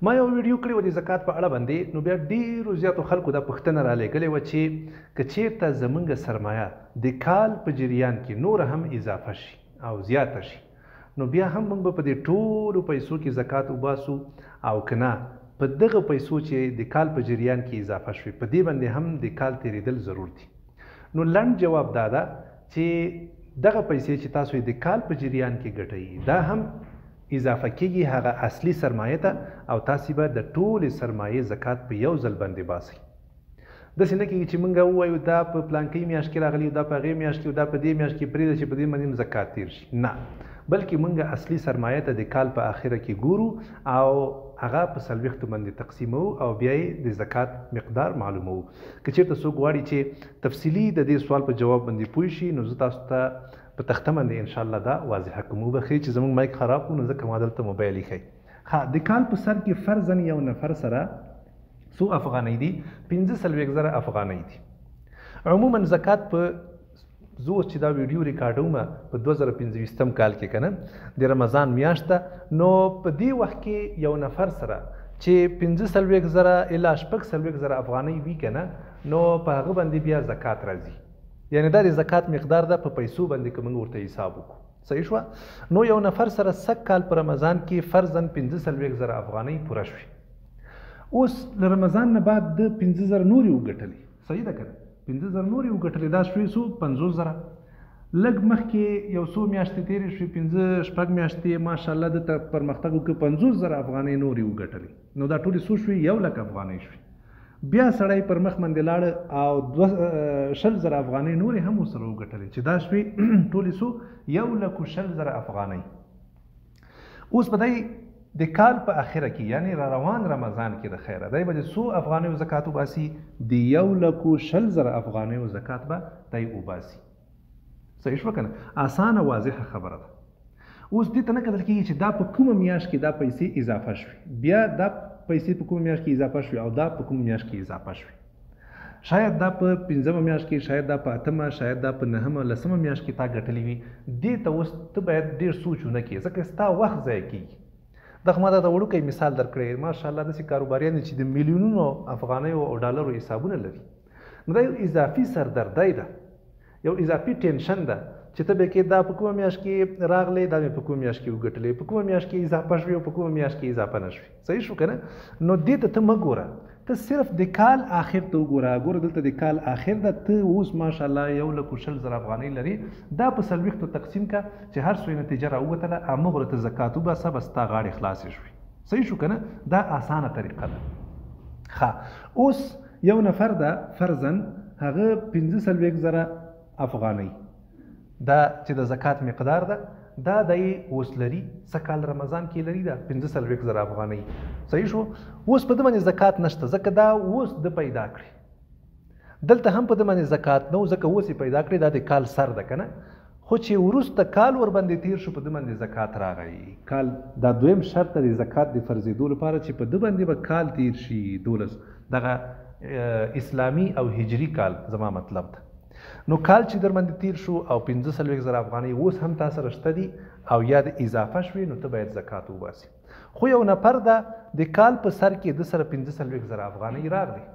ما یو ویډیو کړی و د زکات په اړه باندې، نو بیا ډېرو زیاتو خلکو دا پوښتنه رالیږلې وه چې که چېرته زموږ سرمایه د کال په جریان کې نور هم اضافه شي او زیاته شي، نو بیا هم موږ به په دې ټولو پیسو کې زکات وباسو او که نه په دغه پیسو چې د کال په جریان کې اضافه شوي په دې باندې هم د کال تېرېدل ضرور دي. نو لنډ جواب دا ده چې دغه پیسې چې تاسو د کال په جریان کې ګټئ دا هم اضافه کېږي هغه اصلي سرمایې ته او تاسې به د ټولې سرمایې زکات په یو ځل باندې باسئ. داسې نه کېږي چې موږ ووایو دا په پلانکۍ میاشت کې راغلي دا په هغې میاشت کې دا په دې میاشت کې پرېږده چې په دې باندې هم زکات تېر شي، نه، بلکې موږ اصلي سرمایې ته د کال په آخره کې ګورو او هغه په 40 باندې تقسیموو او بیا یې د زکات مقدار معلوموو. که چېرته څوک غواړي چې تفصیلي د دې سوال په جواب باندې پوه شي نو زه تاسو ته په تخته باندې انشاءالله دا واضحه کوم. وبخښئ چې زموږ مایک خراب کړو نو ځکه ما دلته موبایل ایښی. ښه، د کال په سر کې فرضاً یو نفر سره څو افغانۍ دي؟ 45,000 افغانۍ دي. عموما زکات په زه اوس چې دا ویډیو ریکارډوم په 2025 کال کې که نه د رمضان میاشت ده، نو په دې وخت کې یو نفر سره چې 45,000 الی 46,000 افغانۍ وي که نه، نو په هغه باندې بیا زکات راځي. یعنې دا د زکات مقدار ده په پیسو باندې که موږ ورته حساب وکړو. صحیح شوه؟ نو یو نفر سره سږ کال په رمضان کې فرضاً 45,000 افغانۍ پوره شوې. اوس له رمضان نه بعد د 15,000 نورې وګټلې. صحیح ده که نه؟ 15,000 نورې وګټلې، دا شوې څو 50,000. لږ مخکې یو څو میاشتې تېرې شوې، 5-6 میاشتې ماشاءالله دته پرمختګ وکړ، 50,000 افغانۍ نورې وګټلې. نو دا ټولې څو شوې؟ 1,00,000 افغانۍ شوې. بیا سړی پر مخ باندې لاړه او 20,000 افغانۍ نورې هم ورسره وګټلې چې دا شوې ټولې څو؟ 1,20,000 افغانۍ. اوس به دی د کال په اخره کې یعنې را روان رمضان کې د خیره دی به د څو افغانیو زکات وباسي؟ د 1,20,000 افغانیو زکات به دی وباسي. صحیح شوه که نه؟ اسانه واضحه خبره ده. اوس دې ته نه کتل کېږي چې دا په کومه میاشت کې دا پیسې اضافه شوې، بیا دا پیسې په کومه میاشت کې اضافه شوې او دا په کومه میاشت کې اضافه شوې. شاید دا په 5مه میاشت کې، شاید دا په 8مه، شاید دا په 9مه 10مه میاشت کې تا ګټلې وي. دې ته اوس ته باید ډېر سوچ ونه کړې ځکه ستا وخت ضایع کېږي. دغه ما درته وړوکی مثال درکړی، ماشاءالله داسې کاروباریان دي چې د میلیونونو افغانیو او ډالرو حسابونه لري. نو دا یو اضافي سردردی ده، یو اضافي ټینشن ده چې ته به کې دا په کومه میاشت کې راغلی، دا مې په کومه میاشت کې وګټلې، په کومه میاشت کې اضافه شوې او په کومه میاشت کې اضافه نه شوې. صحیح شو که نه؟ نو دې ته ته مه ګوره، ته صرف د کال آخر ته وګوره. ګوره دلته د کال آخر ده، ته اوس ماشاءالله 1,20,000 افغانۍ لري، دا په 40 تقسیم که چې هر څوی نتیجه راووتله همغوره ته زکات وباسه، بس ستا غاړې خلاصې شوې. صحیح شو که نه؟ دا اسانه طریقه ده. ښه، اوس یو نفر ده فرضاً هغه 45,000 افغانۍ دا چې د زکات مقدار ده دا دی اوس لري، څه کال رمضان کې لري دا 45,000 افغانۍ. صحیح شو؟ اوس په ده باندې زکات نشته ځکه دا اوس د پیدا کړي. دلته هم په ده باندې زکات نه و ځکه اوس یې پیدا کړي، دا د کال سر ده که نه. خو چې وروسته کال ور باندې تیر شو په ده باندې زکات راغی. کال دا دویم شرط د زکات د فرضېدو لپاره چې په ده باندې به کال تیر شي 12 دغه اسلامي او هجري کال زما مطلب ده. نو کال چې در باندې تیر شو او 45,000 افغانۍ اوس هم تا سره شته دي او یا د اضافه شوې، نو ته باید زکات وباسي. خو یو نفر ده د کال په سر کې د سره 45,000 افغانۍ راغلي،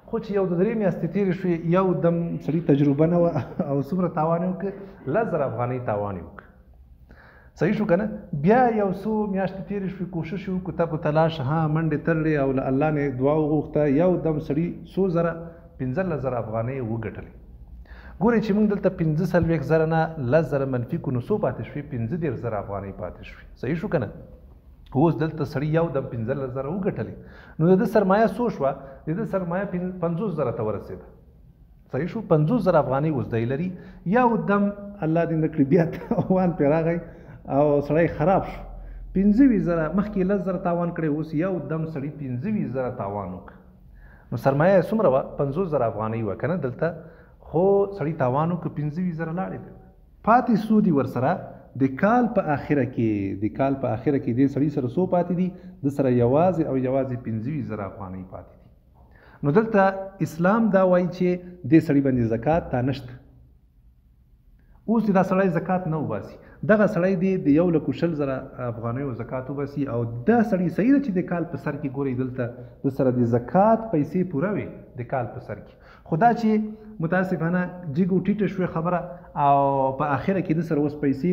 خو چې یو 2 میاشتې تېرې شوې یو دم سړي تجربه نه وه او څومره تاوان یې وکړ؟ 10,000 افغانۍ تاوان یې وکړ. صحیح شو که نه؟ بیا یو څو میاشتې تېرې شوې، کوشش یې وکړو، ته په تلاش منډې ترړې او له الله نه دعا وغوښته، یو دم سړي 15,000 افغانۍ وګټلې. ګورئ چې موږ دلته 45,000 نه 10,000 منفي کړو نو څو پاتې شوې؟ 15,000 افغانۍ پاتې شوې. صحیح شو که نه؟ اوس دلته سړي یو دم 15,000 وګټلې، نو د ده سرمایه څو شوه؟ د ده سرمایه 50,000 ته ورسېده. صحیح شو؟ 50,000 افغانۍ اوس دی لري، یو دم الله دې نه کړي بیا تاوان پرې راغی او سړی خراب شو. 25,000 مخکې 10,000 تاوان کړی، اوس یو دم سړي 25,000 تاوان وکړ. نو سرمایه یې څومره وه؟ 50,000 افغانۍ وه که نه دلته، خو سړي تاوان وکړ 25,000 لاړې. پاتې څو دي ورسره؟ د کال په آخره کې، د کال په آخره کې دې سړي سره څو پاتې دي؟ د سره یوازې او یوازې 25,000 افغانۍ پاتې دي. نو دلته اسلام دا وایي چې دې سړي باندې زکات تا نشته. اوس دا سړی زکات نه وباسي، دغه سړی دی د 1,20,000 افغانیو زکات وباسي او دا سړی صحیح ده چې د کال په سر کې ګورئ دلته د سره د زکات پیسې پوره وي د کال په سر کې، خو دا چې متاسفانه جګ ټیټه شوې خبره او په اخره کې د سره اوس پیسې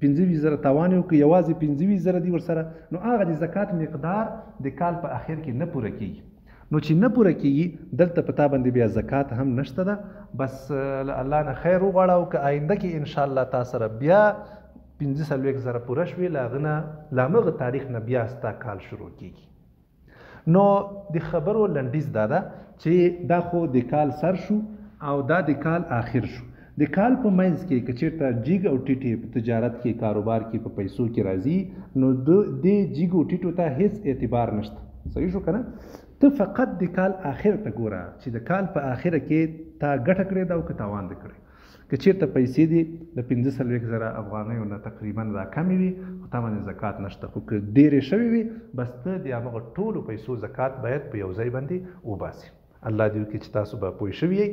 25,000 تاوان یو که یوازې 25,000 دي ورسره، نو هغه د زکات مقدار د کال په اخر کې نه پوره کیږي. نو چې نه پوره کیږي دلته په تا باندې بیا زکات هم نشته ده. بس الله نه خیر وغواړه او که آینده کې انشاءالله تا سره بیا 45,000 پوره شوي له هغه نه له همغه تاریخ نه بیا ستا کال شروع کیږي. نو د خبرو لنډیز دا ده چې دا خو د کال سر شو او دا د کال آخر شو. د کال په منځ کې که چېرته جیګ او ټیټې په تجارت کې کاروبار کې په پیسو کې راځي نو د جیګ او ټیټو ته هیڅ اعتبار نشته. صحیح شو که نه؟ ته فقط د کال آخر ته ګوره چې د کال په آخره کې تا ګټه کړې ده او که تاوان دې کړی. که چېرته پیسې دي د 45,000 افغانیو نه تقریبا راکمې وي خو تا باندې زکات نشته، خو که ډېرې شوې وي بس ته د همغه ټولو پیسو زکات باید په یو ځای باندې وباسي. الله دې وکړي چې تاسو به پوه شوي یئ.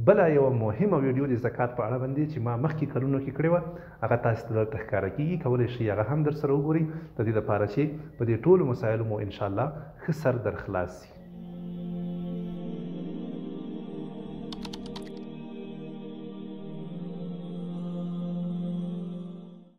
بله یوه مهمه ویډیو د زکات په اړه باندې چې ما مخکې کلونو کې کړې وه هغه تاسو ته دلته ښکاره کېږي، کولی شئ هغه هم در سره وګورئ د دې لپاره چې په دې ټولو مسایلو مو انشاءالله ښه سر در خلاص شي.